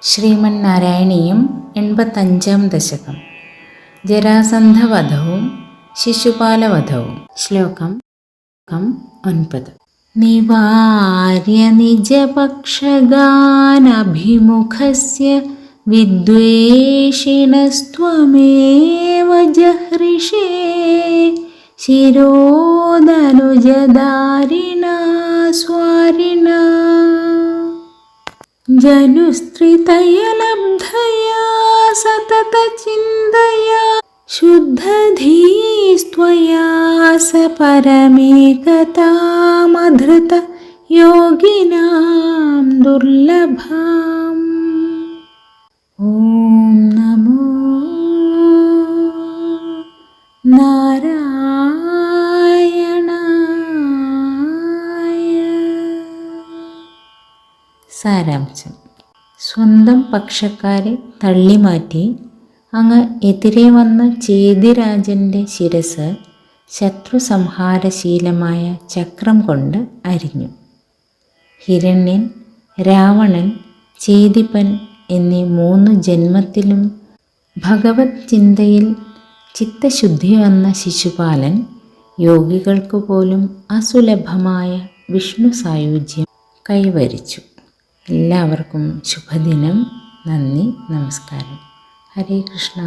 ശ്രീമന്നാരായണീയം 85-ാം ദശകം. ജരാസന്ധവധവും ശിശുപാലവധവും. ശ്ലോകം 9. നിവാര്യ നിജപക്ഷഗാനഭിമുഖസ്യ വിദ്വേഷിണസ്ത്വമേവ ജഹൃഷേ ശിരോദനുജദാരിണാ സ്വാരിണാ ജനുസ്ത്രിതയലബ്ധയാ സതതചിന്തയാ ശുദ്ധധീസ്ത്വയാ സ പരമേകതാമധൃത യോഗിനാം ദുർലഭാം. ഓം നമോ നാരായണായ. സാരാംശം. സ്വന്തം പക്ഷക്കാരെ തള്ളിമാറ്റി അങ്ങ് എതിരെ വന്ന ചേതിരാജൻ്റെ ശിരസ് ശത്രുസംഹാരശീലമായ ചക്രം കൊണ്ട് അരിഞ്ഞു. ഹിരണ്യൻ, രാവണൻ, ചേതിപ്പൻ എന്നീ 3 ജന്മത്തിലും ഭഗവത് ചിന്തയിൽ ചിത്തശുദ്ധി വന്ന ശിശുപാലൻ യോഗികൾക്കു പോലും അസുലഭമായ വിഷ്ണു സായുജ്യം കൈവരിച്ചു. എല്ലാവർക്കും ശുഭദിനം. നന്ദി, നമസ്കാരം. ഹരേ കൃഷ്ണ.